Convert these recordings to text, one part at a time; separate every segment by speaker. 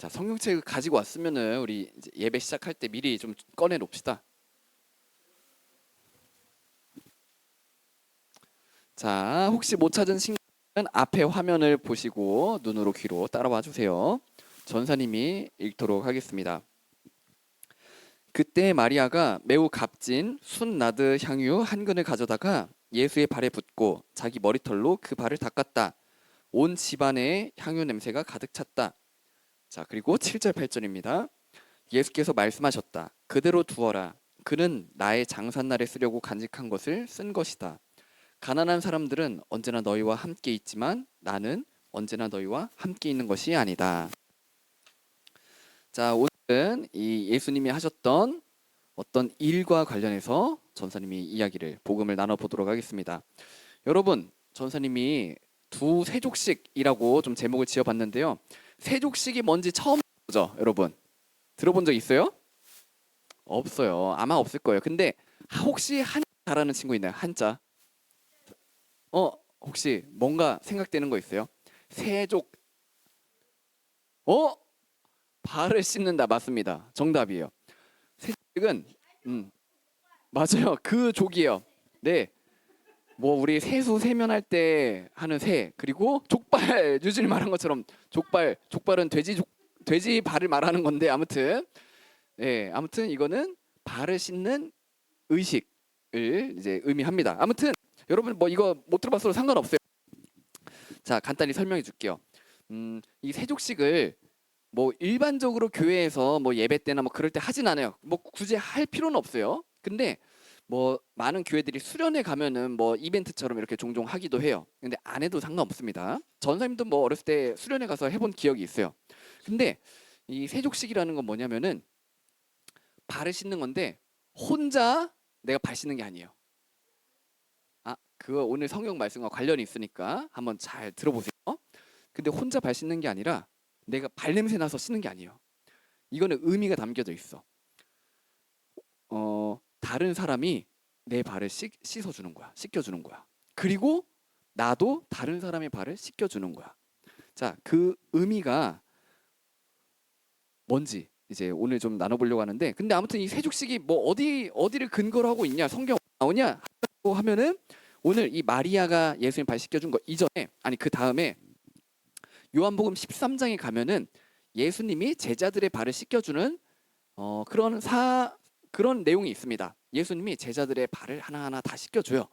Speaker 1: 자, 성경책 가지고 왔으면은 우리 이제 예배 시작할 때 미리 좀 꺼내 놓읍시다. 자, 혹시 못 찾은 친구는 앞에 화면을 보시고 눈으로 귀로 따라와 주세요. 전사님이 읽도록 하겠습니다. 그때 마리아가 매우 값진 순나드 향유 한 근을 가져다가 예수의 발에 붓고 자기 머리털로 그 발을 닦았다. 온 집안에 향유 냄새가 가득 찼다. 자, 그리고 7절 8절입니다. 예수께서 말씀하셨다. 그대로 두어라. 그는 나의 장산날에 쓰려고 간직한 것을 쓴 것이다. 가난한 사람들은 언제나 너희와 함께 있지만 나는 언제나 너희와 함께 있는 것이 아니다. 자, 오늘은 이 예수님이 하셨던 어떤 일과 관련해서 전사님이 이야기를 복음을 나눠보도록 하겠습니다. 여러분, 전사님이 두 세족식이라고 좀 제목을 지어봤는데요. 세족식이 뭔지 처음 보죠, 여러분. 들어본 적 있어요? 없어요. 아마 없을 거예요. 근데 혹시 한자 잘하는 친구 있나요? 한자. 혹시 뭔가 생각되는 거 있어요? 세족. 어? 발을 씻는다. 맞습니다. 정답이에요. 세족은 맞아요. 그 족이에요. 네. 뭐 우리 세수 세면할 때 하는 세, 그리고 족발, 유진이 말한 것처럼 족발은 돼지 발을 말하는 건데, 아무튼 네, 아무튼 이거는 발을 씻는 의식을 이제 의미합니다. 아무튼 여러분 뭐 이거 못 들어봤어도 상관없어요. 자, 간단히 설명해 줄게요. 이 세족식을 뭐 일반적으로 교회에서 뭐 예배 때나 뭐 그럴 때 하진 않아요. 뭐 굳이 할 필요는 없어요. 근데 뭐 많은 교회들이 수련회 가면은 뭐 이벤트처럼 이렇게 종종 하기도 해요. 근데 안 해도 상관없습니다. 전사님도 뭐 어렸을 때 수련회 가서 해본 기억이 있어요. 근데 이 세족식이라는 건 뭐냐면은 발을 씻는 건데 혼자 내가 발 씻는 게 아니에요. 아, 그거 오늘 성경 말씀과 관련이 있으니까 한번 잘 들어보세요. 근데 혼자 발 씻는 게 아니라 내가 발냄새 나서 씻는 게 아니에요. 이거는 의미가 담겨져 있어. 다른 사람이 내 발을 씻어주는 거야. 씻겨주는 거야. 그리고 나도 다른 사람의 발을 씻겨주는 거야. 자, 그 의미가 뭔지 이제 오늘 좀 나눠보려고 하는데, 근데 아무튼 이 세족식이 뭐 어디를 근거로 하고 있냐, 성경 나오냐 하면은 오늘 이 마리아가 예수님 발 씻겨준 거 이전에, 아니 그 다음에 요한복음 13장에 가면은 예수님이 제자들의 발을 씻겨주는 그런 내용이 있습니다. 예수님이 제자들의 발을 하나하나 다 씻겨줘요.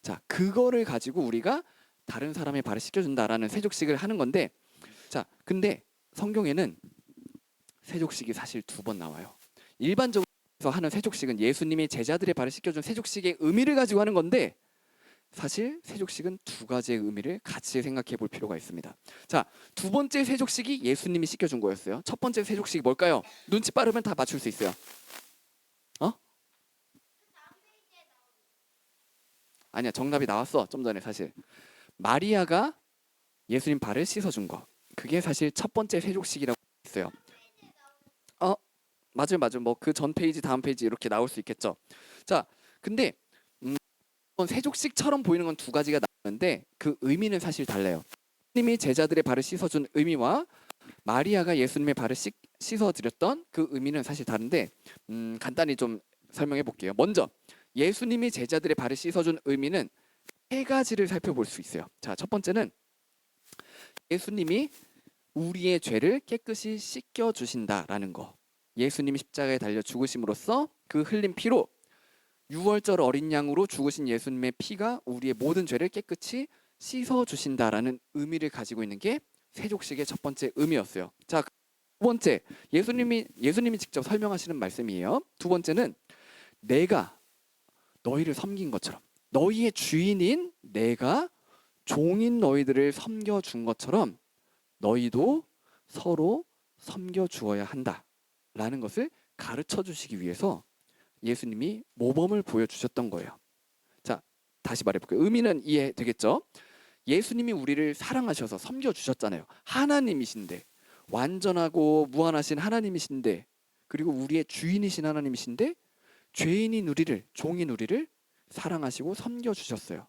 Speaker 1: 자, 그거를 가지고 우리가 다른 사람의 발을 씻겨준다라는 세족식을 하는 건데, 자, 근데 성경에는 세족식이 사실 2번 나와요. 일반적으로 하는 세족식은 예수님이 제자들의 발을 씻겨준 세족식의 의미를 가지고 하는 건데, 사실 세족식은 2가지의 의미를 같이 생각해 볼 필요가 있습니다. 자, 2번째 세족식이 예수님이 씻겨준 거였어요. 첫 번째 세족식이 뭘까요? 눈치 빠르면 다 맞출 수 있어요. 아니야, 정답이 나왔어. 좀 전에 사실 마리아가 예수님 발을 씻어준 거, 그게 사실 첫 번째 세족식이라고 있어요. 맞아요. 뭐 그 전 페이지 다음 페이지 이렇게 나올 수 있겠죠. 자, 근데 세족식처럼 보이는 건 2가지가 나오는데 그 의미는 사실 달라요. 예수님이 제자들의 발을 씻어준 의미와 마리아가 예수님의 발을 씻어드렸던 그 의미는 사실 다른데, 간단히 좀 설명해 볼게요. 먼저 예수님이 제자들의 발을 씻어준 의미는 3가지를 살펴볼 수 있어요. 자, 첫 번째는 예수님이 우리의 죄를 깨끗이 씻겨주신다라는 거. 예수님이 십자가에 달려 죽으심으로써 그 흘린 피로, 6월절 어린 양으로 죽으신 예수님의 피가 우리의 모든 죄를 깨끗이 씻어주신다라는 의미를 가지고 있는 게 세족식의 첫 번째 의미였어요. 자, 2번째, 예수님이 직접 설명하시는 말씀이에요. 2번째는 내가 너희를 섬긴 것처럼, 너희의 주인인 내가 종인 너희들을 섬겨준 것처럼 너희도 서로 섬겨주어야 한다라는 것을 가르쳐 주시기 위해서 예수님이 모범을 보여주셨던 거예요. 자, 다시 말해볼게요. 의미는 이해되겠죠? 예수님이 우리를 사랑하셔서 섬겨주셨잖아요. 하나님이신데, 완전하고 무한하신 하나님이신데, 그리고 우리의 주인이신 하나님이신데 죄인인 우리를, 종인 우리를 사랑하시고 섬겨주셨어요.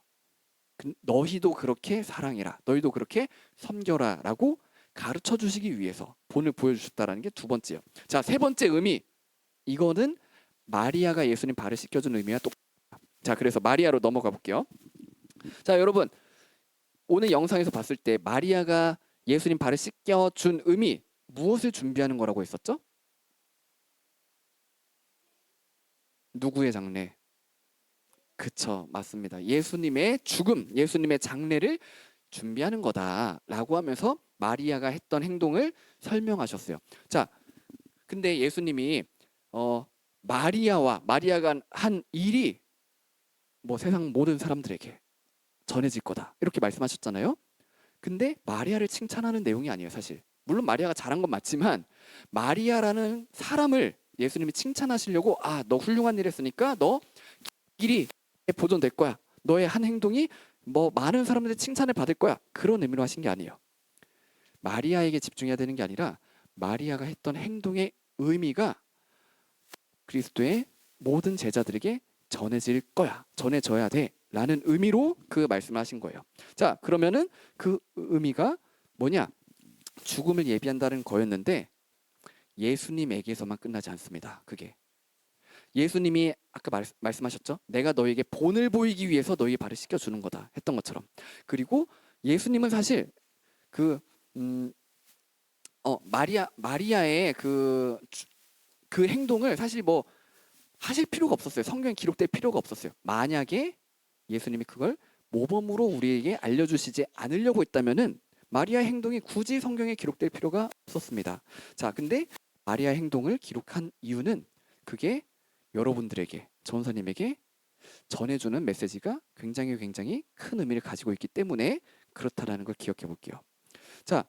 Speaker 1: 너희도 그렇게 사랑해라, 너희도 그렇게 섬겨라 라고 가르쳐 주시기 위해서 본을 보여주셨다라는 게 두 번째요. 자, 세 번째 의미, 이거는 마리아가 예수님 발을 씻겨준 의미와 똑같아요. 자, 그래서 마리아로 넘어가 볼게요. 자, 여러분, 오늘 영상에서 봤을 때 마리아가 예수님 발을 씻겨준 의미, 무엇을 준비하는 거라고 했었죠? 누구의 장례? 그쵸, 맞습니다. 예수님의 죽음, 예수님의 장례를 준비하는 거다라고 하면서 마리아가 했던 행동을 설명하셨어요. 자, 근데 예수님이 마리아가 한 일이 뭐 세상 모든 사람들에게 전해질 거다 이렇게 말씀하셨잖아요. 근데 마리아를 칭찬하는 내용이 아니에요, 사실. 물론 마리아가 잘한 건 맞지만 마리아라는 사람을 예수님이 칭찬하시려고 너 훌륭한 일 했으니까 너 길이 보존될 거야. 너의 한 행동이 뭐 많은 사람들의 칭찬을 받을 거야. 그런 의미로 하신 게 아니에요. 마리아에게 집중해야 되는 게 아니라 마리아가 했던 행동의 의미가 그리스도의 모든 제자들에게 전해질 거야. 전해져야 돼. 라는 의미로 그 말씀을 하신 거예요. 자, 그러면은 그 의미가 뭐냐? 죽음을 예비한다는 거였는데 예수님에게서만 끝나지 않습니다. 그게. 예수님이 아까 말씀하셨죠? 내가 너에게 본을 보이기 위해서 너희 발을 씻겨주는 거다 했던 것처럼. 그리고 예수님은 사실 마리아의 그 행동을 사실 뭐 하실 필요가 없었어요. 성경에 기록될 필요가 없었어요. 만약에 예수님이 그걸 모범으로 우리에게 알려주시지 않으려고 했다면은 마리아의 행동이 굳이 성경에 기록될 필요가 없었습니다. 자, 근데 마리아의 행동을 기록한 이유는 그게 여러분들에게, 전사님에게 전해주는 메시지가 굉장히 큰 의미를 가지고 있기 때문에 그렇다라는 걸 기억해 볼게요. 자,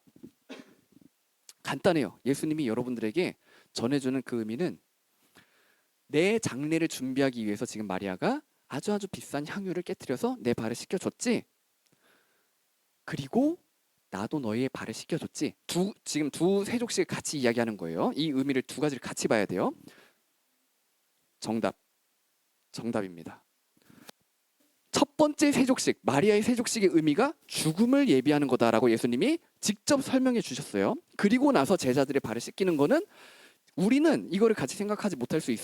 Speaker 1: 간단해요. 예수님이 여러분들에게 전해주는 그 의미는 내 장례를 준비하기 위해서 지금 마리아가 아주 비싼 향유를 깨뜨려서 내 발을 씻겨줬지. 그리고 나도 너의 발을 씻겨줬지. 지금 두 세족씩 같이 이야기하는 거예요. 이 의미를 두 가지를 같이 봐야 돼요. 정답입니다. 첫 번째 세족식, 마리아의 세족식의 의미가 죽음을 예비하는 거다라고 예수님이 직접 설명해 주셨어요. 그리고 나서 제자들의 발을 씻기는 거는 우리는 이거를 같이 생각하지 못할 수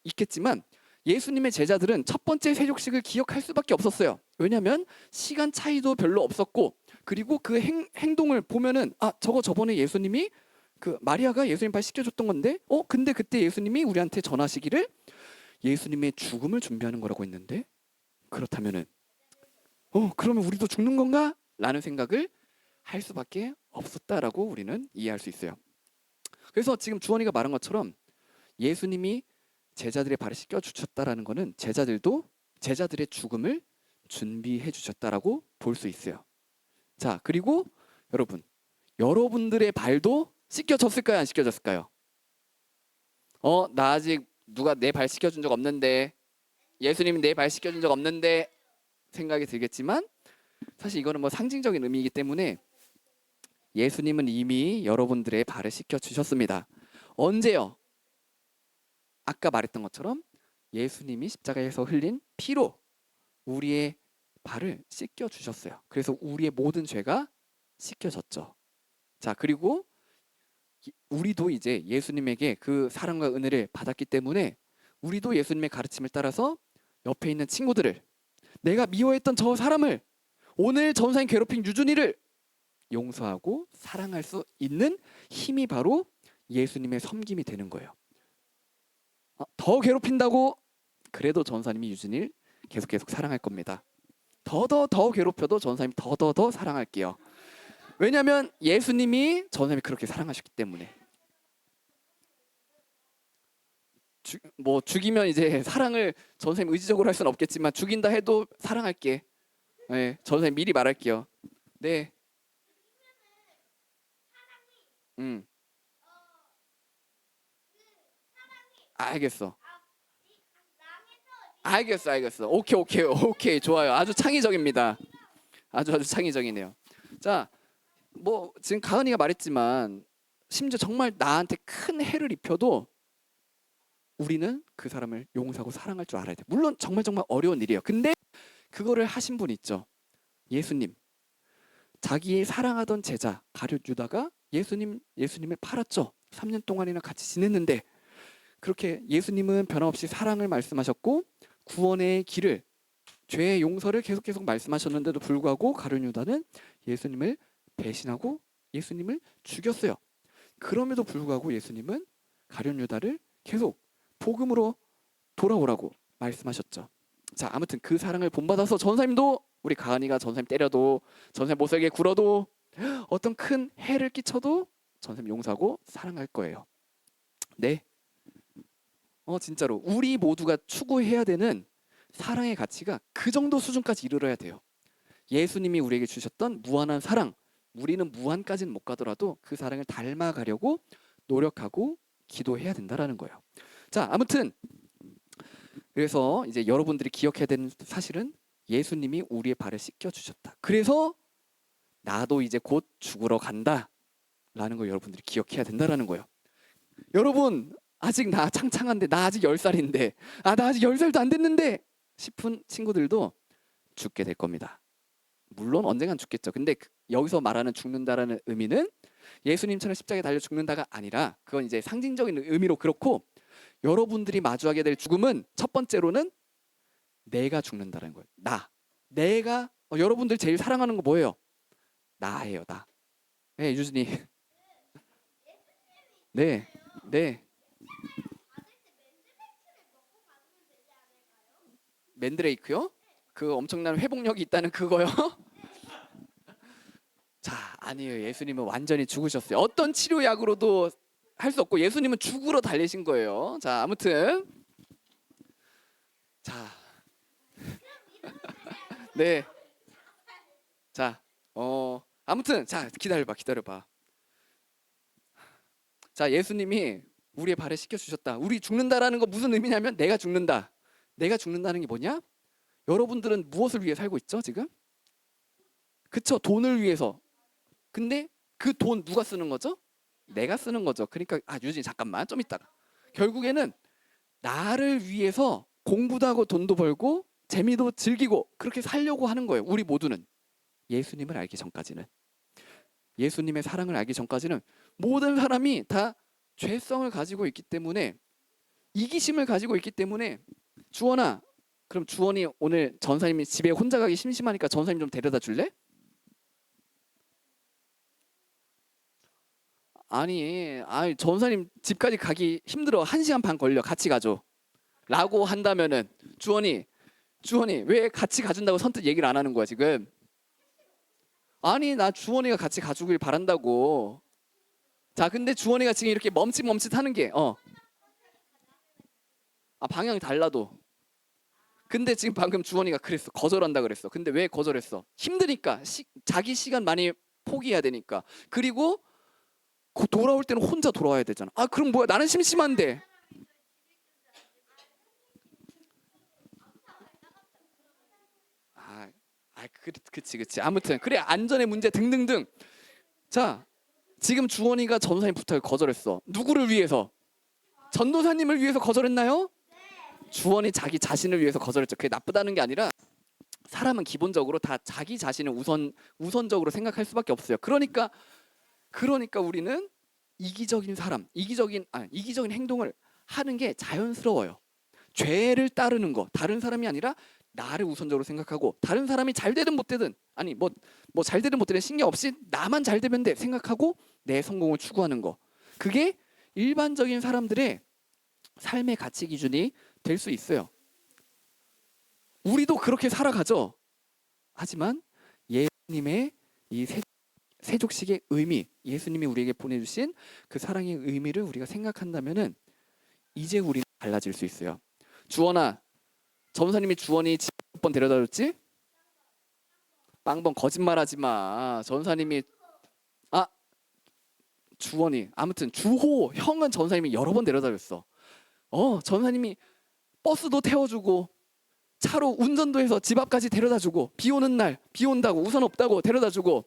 Speaker 1: 있겠지만 예수님의 제자들은 첫 번째 세족식을 기억할 수밖에 없었어요. 왜냐하면 시간 차이도 별로 없었고, 그리고 그 행동을 보면은 저번에 예수님이 마리아가 예수님 발 씻겨줬던 건데 근데 그때 예수님이 우리한테 전하시기를 예수님의 죽음을 준비하는 거라고 했는데, 그렇다면은 그러면 우리도 죽는 건가? 라는 생각을 할 수밖에 없었다라고 우리는 이해할 수 있어요. 그래서 지금 주원이가 말한 것처럼 예수님이 제자들의 발을 씻겨 주셨다라는 것은 제자들도 제자들의 죽음을 준비해 주셨다라고 볼 수 있어요. 자, 그리고 여러분들의 발도 씻겨졌을까요? 안 씻겨졌을까요? 나 아직 누가 내 발 씻겨준 적 없는데, 예수님이 내 발 씻겨준 적 없는데 생각이 들겠지만 사실 이거는 뭐 상징적인 의미이기 때문에 예수님은 이미 여러분들의 발을 씻겨 주셨습니다. 언제요? 아까 말했던 것처럼 예수님이 십자가에서 흘린 피로 우리의 발을 씻겨 주셨어요. 그래서 우리의 모든 죄가 씻겨졌죠. 자, 그리고 우리도 이제 예수님에게 그 사랑과 은혜를 받았기 때문에 우리도 예수님의 가르침을 따라서 옆에 있는 친구들을, 내가 미워했던 저 사람을, 오늘 전사인 괴롭힌 유준이를 용서하고 사랑할 수 있는 힘이 바로 예수님의 섬김이 되는 거예요. 더 괴롭힌다고 그래도 전사님이 유준이를 계속 사랑할 겁니다. 더 괴롭혀도 전사님이 더 사랑할게요. 왜냐하면 예수님이 전사님이 그렇게 사랑하셨기 때문에. 죽이면 이제 사랑을 전사님 의지적으로 할 수는 없겠지만 죽인다 해도 사랑할게. 네, 전사님 미리 말할게요. 네. 알겠어. 오케이. 좋아요. 아주 창의적입니다. 아주 창의적이네요. 자, 지금 가은이가 말했지만 심지어 정말 나한테 큰 해를 입혀도 우리는 그 사람을 용서하고 사랑할 줄 알아야 돼. 물론 정말 어려운 일이에요. 근데 그거를 하신 분 있죠. 예수님. 자기의 사랑하던 제자 가룟 유다가 예수님을 팔았죠. 3년 동안이나 같이 지냈는데 그렇게 예수님은 변함없이 사랑을 말씀하셨고 구원의 길을 죄의 용서를 계속 말씀하셨는데도 불구하고 가룟 유다는 예수님을 배신하고 예수님을 죽였어요. 그럼에도 불구하고 예수님은 가룟 유다를 계속 복음으로 돌아오라고 말씀하셨죠. 자, 아무튼 그 사랑을 본받아서 전사님도 우리 가은이가 전사님 때려도 전사님 못살게 굴어도 어떤 큰 해를 끼쳐도 전사님 용서하고 사랑할 거예요. 네. 진짜로 우리 모두가 추구해야 되는 사랑의 가치가 그 정도 수준까지 이르러야 돼요. 예수님이 우리에게 주셨던 무한한 사랑, 우리는 무한까지는 못 가더라도 그 사랑을 닮아가려고 노력하고 기도해야 된다라는 거예요. 자, 아무튼 그래서 이제 여러분들이 기억해야 되는 사실은 예수님이 우리의 발을 씻겨 주셨다. 그래서 나도 이제 곧 죽으러 간다라는 걸 여러분들이 기억해야 된다라는 거예요. 여러분 아직 나 창창한데 나 아직 10살인데 나 아직 10살도 안 됐는데 싶은 친구들도 죽게 될 겁니다. 물론 언젠간 죽겠죠. 근데 여기서 말하는 죽는다라는 의미는 예수님처럼 십자가에 달려 죽는다가 아니라 그건 이제 상징적인 의미로 그렇고 여러분들이 마주하게 될 죽음은 첫 번째로는 내가 죽는다는 거예요. 내가 여러분들 제일 사랑하는 거 뭐예요? 나예요. 나. 네, 유진이. 네. 맨드레이크요? 그 엄청난 회복력이 있다는 그거요? 자, 아니에요. 예수님은 완전히 죽으셨어요. 어떤 치료약으로도 할 수 없고 예수님은 죽으러 달리신 거예요. 자, 아무튼 자, 네, 자, 아무튼 자, 기다려봐. 자, 예수님이 우리의 발을 씻겨 주셨다. 우리 죽는다라는 거 무슨 의미냐면 내가 죽는다. 내가 죽는다는 게 뭐냐? 여러분들은 무엇을 위해 살고 있죠, 지금? 그쵸? 돈을 위해서. 근데 그 돈 누가 쓰는 거죠? 내가 쓰는 거죠. 그러니까 유진이 잠깐만 좀 이따가. 결국에는 나를 위해서 공부도 하고 돈도 벌고 재미도 즐기고 그렇게 살려고 하는 거예요. 우리 모두는. 예수님을 알기 전까지는. 예수님의 사랑을 알기 전까지는 모든 사람이 다 죄성을 가지고 있기 때문에 이기심을 가지고 있기 때문에 주원아, 그럼 주원이 오늘 전사님이 집에 혼자 가기 심심하니까 전사님 좀 데려다 줄래? 아니 전사님 집까지 가기 힘들어. 1시간 반 걸려. 같이 가줘. 라고 한다면은 주원이 왜 같이 가준다고 선뜻 얘기를 안 하는 거야 지금? 아니 나 주원이가 같이 가주길 바란다고. 자, 근데 주원이가 지금 이렇게 멈칫멈칫 하는 게 방향이 달라도. 근데 지금 방금 주원이가 그랬어. 거절한다 그랬어. 근데 왜 거절했어? 힘드니까. 자기 시간 많이 포기해야 되니까. 그리고 돌아올 때는 혼자 돌아와야 되잖아. 그럼 뭐야? 나는 심심한데. 그치. 아무튼 그래, 안전의 문제 등등등. 자, 지금 주원이가 전도사님 부탁을 거절했어. 누구를 위해서? 전도사님을 위해서 거절했나요? 주원이 자기 자신을 위해서 거절했죠. 그게 나쁘다는 게 아니라 사람은 기본적으로 다 자기 자신을 우선적으로 생각할 수밖에 없어요. 그러니까 우리는 이기적인 행동을 하는 게 자연스러워요. 죄를 따르는 거, 다른 사람이 아니라 나를 우선적으로 생각하고 다른 사람이 잘 되든 못 되든 잘 되든 못 되든 신경 없이 나만 잘 되면 돼 생각하고 내 성공을 추구하는 거. 그게 일반적인 사람들의 삶의 가치 기준이 될 수 있어요. 우리도 그렇게 살아가죠. 하지만 예수님의 이 세족식의 의미, 예수님이 우리에게 보내주신 그 사랑의 의미를 우리가 생각한다면은 이제 우리는 달라질 수 있어요. 주원아, 전사님이 주원이 집 몇 번 데려다 줬지? 빵번 거짓말하지 마. 전사님이 주원이 아무튼 주호 형은 전사님이 여러 번 데려다 줬어. 전사님이 버스도 태워주고 차로 운전도 해서 집 앞까지 데려다주고 비 오는 날 비 온다고 우산 없다고 데려다주고.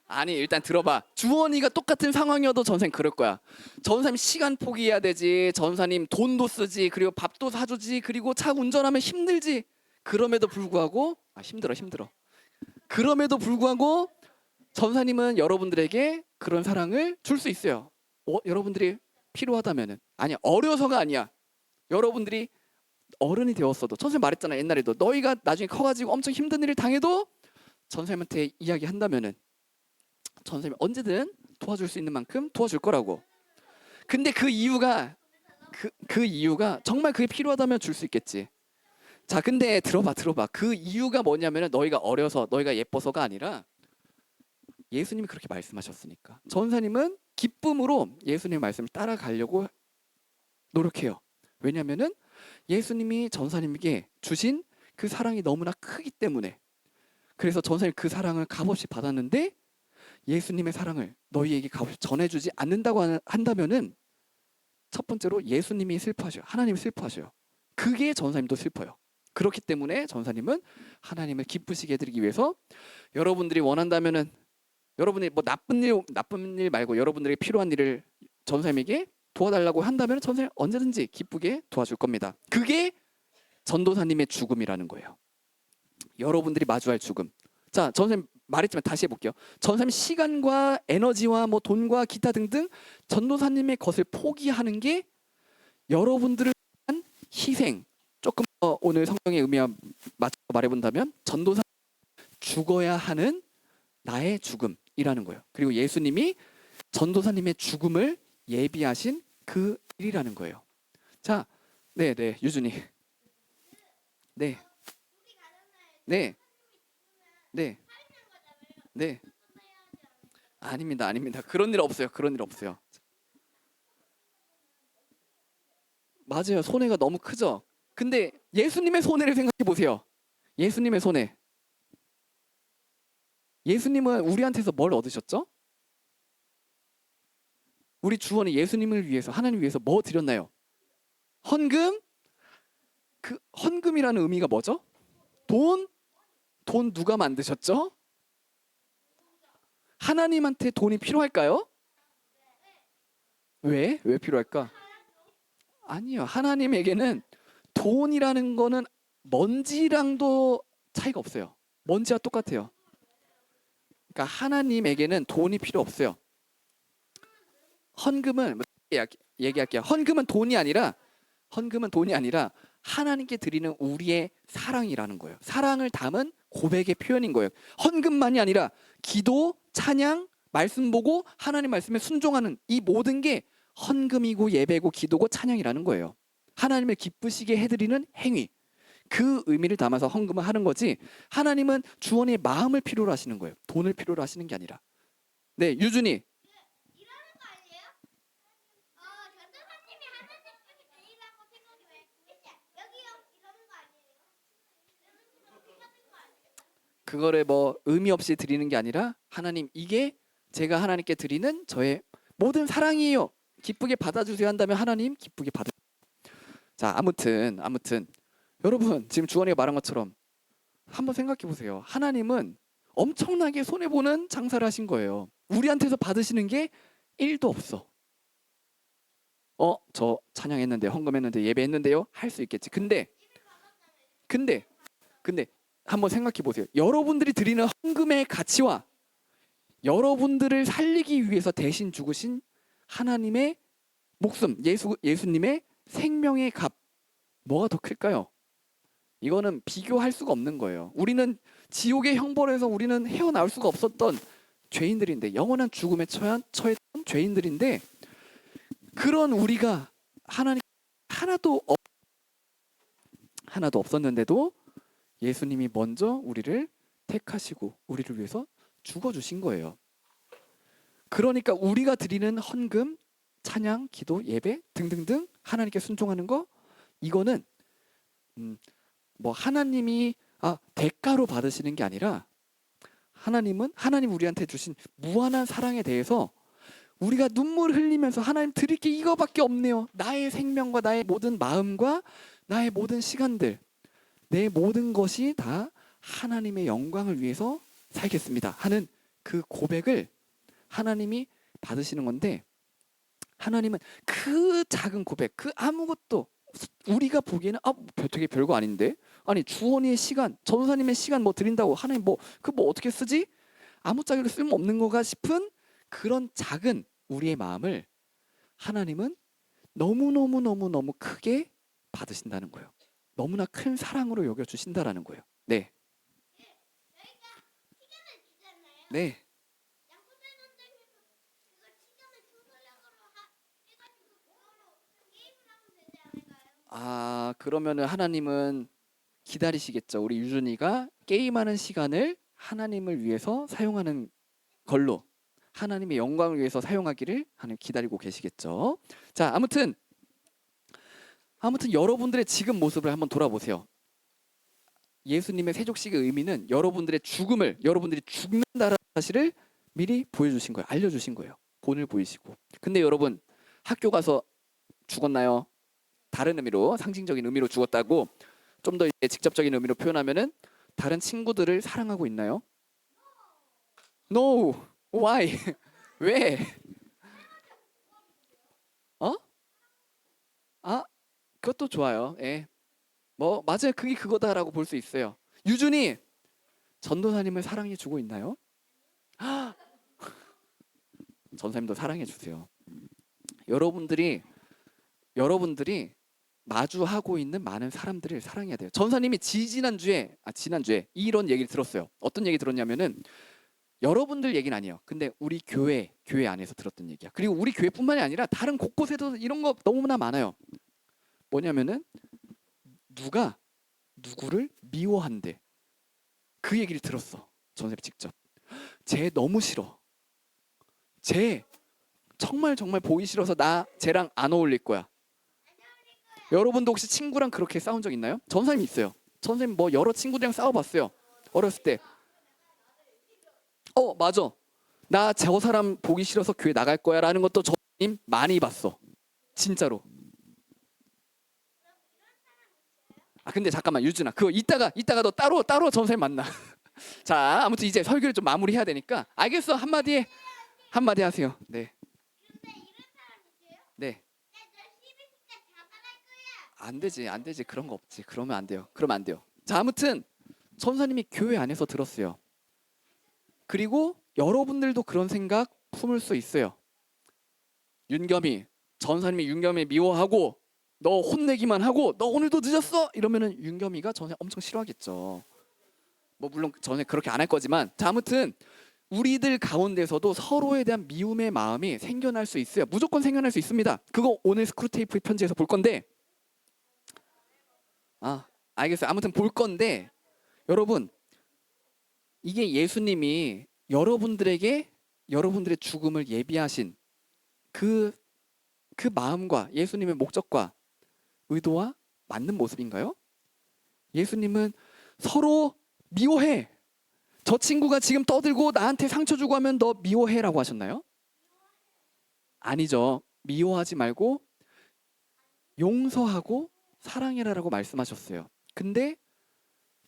Speaker 1: 아니 일단 들어봐. 주원이가 똑같은 상황이어도 전사님 그럴 거야. 전사님 시간 포기해야 되지. 전사님 돈도 쓰지. 그리고 밥도 사주지. 그리고 차 운전하면 힘들지. 그럼에도 불구하고 힘들어. 그럼에도 불구하고 전사님은 여러분들에게 그런 사랑을 줄 수 있어요. 여러분들이 필요하다면은. 아니야, 어려서가 아니야. 여러분들이 어른이 되었어도, 전사님 말했잖아, 옛날에도 너희가 나중에 커가지고 엄청 힘든 일을 당해도 전사님한테 이야기한다면은 전사님이 언제든 도와줄 수 있는 만큼 도와줄 거라고. 근데 그 이유가 그 이유가 정말 그게 필요하다면 줄 수 있겠지. 자, 근데 들어봐. 그 이유가 뭐냐면은 너희가 어려서, 너희가 예뻐서가 아니라 예수님이 그렇게 말씀하셨으니까. 전사님은 기쁨으로 예수님의 말씀을 따라가려고 노력해요. 왜냐면은 예수님이 전사님에게 주신 그 사랑이 너무나 크기 때문에. 그래서 전사님 그 사랑을 값없이 받았는데 예수님의 사랑을 너희에게 값없이 전해주지 않는다고 한다면은 첫 번째로 예수님이 슬퍼하셔요. 하나님이 슬퍼하셔요. 그게 전사님도 슬퍼요. 그렇기 때문에 전사님은 하나님을 기쁘시게 해드리기 위해서 여러분들이 원한다면은, 여러분이 뭐 나쁜 일 말고 여러분들에게 필요한 일을 전사님에게 도와달라고 한다면 전사님 언제든지 기쁘게 도와줄 겁니다. 그게 전도사님의 죽음이라는 거예요. 여러분들이 마주할 죽음. 자, 전사님 말했지만 다시 해볼게요. 전사님 시간과 에너지와 뭐 돈과 기타 등등 전도사님의 것을 포기하는 게 여러분들을 위한 희생. 조금 더 오늘 성경의 의미와 맞춰 말해본다면 전도사 죽어야 하는 나의 죽음이라는 거예요. 그리고 예수님이 전도사님의 죽음을 예비하신 그 일이라는 거예요. 자, 네, 유준이. 네, 네, 네, 네. 아닙니다. 그런 일 없어요. 맞아요. 손해가 너무 크죠. 근데 예수님의 손해를 생각해 보세요. 예수님의 손해. 예수님은 우리한테서 뭘 얻으셨죠? 우리 주원이 예수님을 위해서, 하나님 위해서 뭐 드렸나요? 헌금? 그 헌금이라는 의미가 뭐죠? 돈 누가 만드셨죠? 하나님한테 돈이 필요할까요? 왜 필요할까? 아니요. 하나님에게는 돈이라는 거는 먼지랑도 차이가 없어요. 먼지와 똑같아요. 그러니까 하나님에게는 돈이 필요 없어요. 헌금은 얘기할게요. 헌금은 돈이 아니라 하나님께 드리는 우리의 사랑이라는 거예요. 사랑을 담은 고백의 표현인 거예요. 헌금만이 아니라 기도, 찬양, 말씀 보고 하나님 말씀에 순종하는 이 모든 게 헌금이고 예배고 기도고 찬양이라는 거예요. 하나님을 기쁘시게 해드리는 행위. 그 의미를 담아서 헌금을 하는 거지. 하나님은 주원의 마음을 필요로 하시는 거예요. 돈을 필요로 하시는 게 아니라. 네, 유준이.
Speaker 2: 이러는 거 아니에요? 전도사님이 하나님께 드리라고 생각이 왜? 그치? 여기요 이러는 거 아니에요? 이러는 거 똑같은 거 아니에요?
Speaker 1: 그거를 뭐 의미 없이 드리는 게 아니라 하나님, 이게 제가 하나님께 드리는 저의 모든 사랑이에요. 기쁘게 받아주세요 한다면 하나님 기쁘게 받으. 자, 아무튼 여러분 지금 주원이가 말한 것처럼 한번 생각해 보세요. 하나님은 엄청나게 손해 보는 장사를 하신 거예요. 우리한테서 받으시는 게 1도 없어. 저 찬양했는데, 헌금했는데, 예배했는데요. 할 수 있겠지. 근데 한번 생각해 보세요. 여러분들이 드리는 헌금의 가치와 여러분들을 살리기 위해서 대신 죽으신 하나님의 목숨, 예수님의 생명의 값, 뭐가 더 클까요? 이거는 비교할 수가 없는 거예요. 우리는 지옥의 형벌에서 우리는 헤어나올 수가 없었던 죄인들인데, 영원한 죽음에 처했던 죄인들인데, 그런 우리가 하나님 하나도 없었는데도 예수님이 먼저 우리를 택하시고 우리를 위해서 죽어주신 거예요. 그러니까 우리가 드리는 헌금, 찬양, 기도, 예배 등등등 하나님께 순종하는 거, 이거는 뭐 하나님이 대가로 받으시는 게 아니라 하나님 우리한테 주신 무한한 사랑에 대해서 우리가 눈물 흘리면서 하나님 드릴 게 이거밖에 없네요. 나의 생명과 나의 모든 마음과 나의 모든 시간들, 내 모든 것이 다 하나님의 영광을 위해서 살겠습니다 하는 그 고백을 하나님이 받으시는 건데, 하나님은 그 작은 고백, 그 아무것도 우리가 보기에는 되게 별거 아닌데, 아니 주원이의 시간, 전도사님의 시간 뭐 드린다고 하나님 뭐 어떻게 쓰지? 아무짝에도 쓸모없는 거가 싶은 그런 작은 우리의 마음을 하나님은 너무너무 크게 받으신다는 거예요. 너무나 큰 사랑으로 여겨주신다라는 거예요. 네.
Speaker 2: 저희가 시간을 주잖아요.
Speaker 1: 네.
Speaker 2: 양포대 선생님도 그걸 시간을 초절약으로 해가지고 그걸로 게임을 하면 되지 않을까요?
Speaker 1: 아, 그러면은 하나님은 기다리시겠죠. 우리 유준이가 게임하는 시간을 하나님을 위해서 사용하는 걸로, 하나님의 영광을 위해서 사용하기를 하나님 기다리고 계시겠죠. 자, 아무튼 여러분들의 지금 모습을 한번 돌아보세요. 예수님의 세족식의 의미는 여러분들의 죽음을, 여러분들이 죽는다라는 사실을 미리 보여주신 거예요. 알려주신 거예요. 본을 보이시고. 근데 여러분, 학교 가서 죽었나요? 다른 의미로, 상징적인 의미로 죽었다고 좀 더 직접적인 의미로 표현하면은 다른 친구들을 사랑하고 있나요? No. Why? 왜? 어? 아, 그것도 좋아요. 예. 뭐 맞아요. 그게 그거다라고 볼 수 있어요. 유준이 전도사님을 사랑해 주고 있나요? 전사님도 사랑해 주세요. 여러분들이 마주하고 있는 많은 사람들을 사랑해야 돼요. 전사님이 지난주에 이런 얘기를 들었어요. 어떤 얘기 들었냐면은 여러분들 얘기는 아니에요. 근데 우리 교회 안에서 들었던 얘기야. 그리고 우리 교회뿐만이 아니라 다른 곳곳에도 이런 거 너무나 많아요. 뭐냐면은 누가 누구를 미워한대. 그 얘기를 들었어. 전사님 직접. 쟤 너무 싫어. 쟤 정말 보기 싫어서 나 쟤랑 안 어울릴 거야. 여러분도 혹시 친구랑 그렇게 싸운 적 있나요? 전사님이 있어요. 전사님 뭐 여러 친구들이랑 싸워봤어요. 어렸을 때. 맞아. 나 저 사람 보기 싫어서 교회 나갈 거야 라는 것도 전사님 많이 봤어. 진짜로. 근데 잠깐만 유준아, 그거 이따가 너 따로 전사님 만나. 자, 아무튼 이제 설교를 좀 마무리해야 되니까 알겠어. 한마디 하세요. 네.
Speaker 2: 근데 이런 사람 있어요?
Speaker 1: 네.
Speaker 2: 나 시비니까 자살할 거야.
Speaker 1: 안 되지. 그런 거 없지. 그러면 안 돼요. 자, 아무튼 전사님이 교회 안에서 들었어요. 그리고 여러분들도 그런 생각 품을 수 있어요. 전사님이 윤겸이 미워하고 너 혼내기만 하고 너 오늘도 늦었어 이러면은 윤겸이가 전사님 엄청 싫어하겠죠. 뭐 물론 전에 그렇게 안 할 거지만, 자, 아무튼 우리들 가운데서도 서로에 대한 미움의 마음이 생겨날 수 있어요. 무조건 생겨날 수 있습니다. 그거 오늘 스크루테이프 편지에서 볼 건데, 알겠어요. 아무튼 볼 건데, 여러분, 이게 예수님이 여러분들에게 여러분들의 죽음을 예비하신 그 마음과 예수님의 목적과 의도와 맞는 모습인가요? 예수님은 서로 미워해. 저 친구가 지금 떠들고 나한테 상처 주고 하면 너 미워해라고 하셨나요? 아니죠. 미워하지 말고 용서하고 사랑해라라고 말씀하셨어요. 근데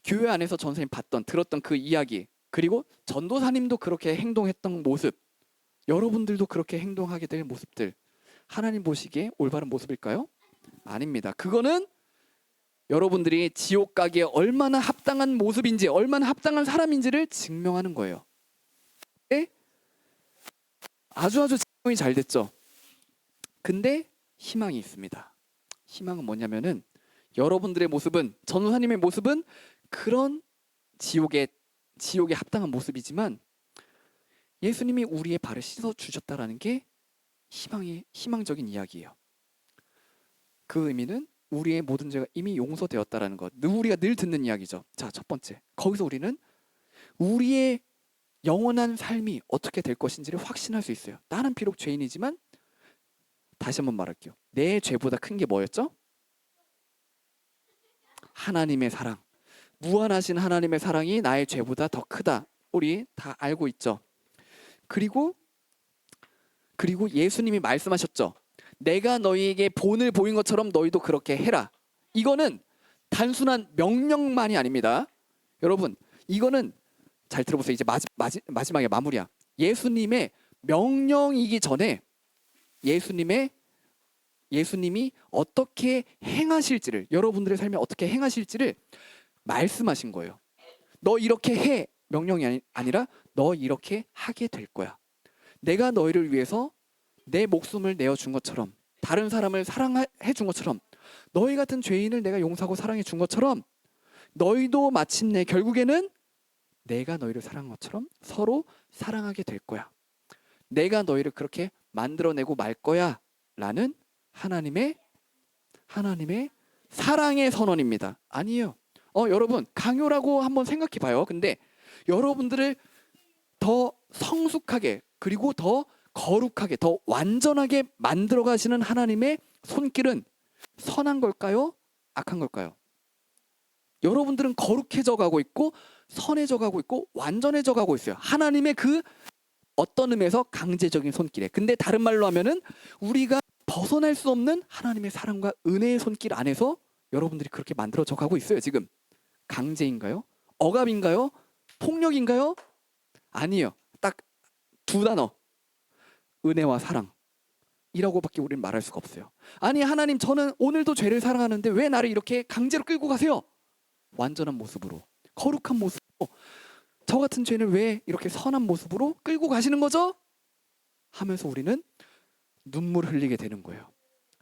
Speaker 1: 교회 안에서 전선생님 들었던 그 이야기, 그리고 전도사님도 그렇게 행동했던 모습, 여러분들도 그렇게 행동하게 될 모습들, 하나님 보시기에 올바른 모습일까요? 아닙니다. 그거는 여러분들이 지옥 가기에 얼마나 합당한 모습인지, 얼마나 합당한 사람인지를 증명하는 거예요. 네? 아주 증명이 잘 됐죠. 근데 희망이 있습니다. 희망은 뭐냐면은 여러분들의 모습은, 전도사님의 모습은 그런 지옥에 합당한 모습이지만 예수님이 우리의 발을 씻어 주셨다라는 게 희망적인 이야기예요. 그 의미는 우리의 모든 죄가 이미 용서되었다라는 것. 우리가 늘 듣는 이야기죠. 자, 첫 번째. 거기서 우리는 우리의 영원한 삶이 어떻게 될 것인지를 확신할 수 있어요. 나는 비록 죄인이지만, 다시 한번 말할게요. 내 죄보다 큰 게 뭐였죠? 하나님의 사랑. 무한하신 하나님의 사랑이 나의 죄보다 더 크다. 우리 다 알고 있죠. 그리고 예수님이 말씀하셨죠. 내가 너희에게 본을 보인 것처럼 너희도 그렇게 해라. 이거는 단순한 명령만이 아닙니다. 여러분, 이거는 잘 들어보세요. 이제 마지막에 마무리야. 예수님의 명령이기 전에 예수님이 어떻게 행하실지를, 여러분들의 삶에 어떻게 행하실지를 말씀하신 거예요. 너 이렇게 해. 명령이 아니라 너 이렇게 하게 될 거야. 내가 너희를 위해서 내 목숨을 내어준 것처럼, 다른 사람을 사랑해 준 것처럼, 너희 같은 죄인을 내가 용서하고 사랑해 준 것처럼, 너희도 마침내 결국에는 내가 너희를 사랑한 것처럼 서로 사랑하게 될 거야. 내가 너희를 그렇게 만들어내고 말 거야 라는 하나님의 사랑의 선언입니다. 아니에요. 여러분 강요라고 한번 생각해 봐요. 근데 여러분들을 더 성숙하게, 그리고 더 거룩하게, 더 완전하게 만들어 가시는 하나님의 손길은 선한 걸까요? 악한 걸까요? 여러분들은 거룩해져 가고 있고 선해져 가고 있고 완전해져 가고 있어요. 하나님의 그 어떤 의미에서 강제적인 손길에. 근데 다른 말로 하면은 우리가 벗어날 수 없는 하나님의 사랑과 은혜의 손길 안에서 여러분들이 그렇게 만들어져 가고 있어요. 지금 강제인가요? 억압인가요? 폭력인가요? 아니에요. 딱 두 단어. 은혜와 사랑이라고밖에 우리는 말할 수가 없어요. 아니 하나님, 저는 오늘도 죄를 사랑하는데 왜 나를 이렇게 강제로 끌고 가세요? 완전한 모습으로, 거룩한 모습으로, 저 같은 죄를 왜 이렇게 선한 모습으로 끌고 가시는 거죠? 하면서 우리는 눈물 흘리게 되는 거예요.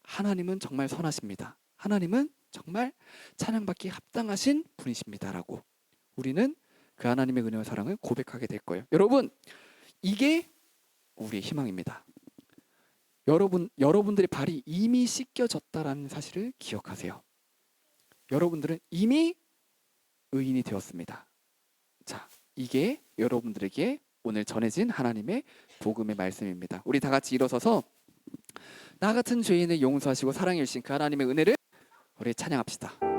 Speaker 1: 하나님은 정말 선하십니다. 하나님은 정말 찬양받기 합당하신 분이십니다라고 우리는 그 하나님의 은혜와 사랑을 고백하게 될 거예요. 여러분, 이게 우리의 희망입니다. 여러분들의 발이 이미 씻겨졌다라는 사실을 기억하세요. 여러분들은 이미 의인이 되었습니다. 자, 이게 여러분들에게 오늘 전해진 하나님의 복음의 말씀입니다. 우리 다 같이 일어서서 나 같은 죄인을 용서하시고 사랑해 주신 그 하나님의 은혜를 우리 찬양합시다.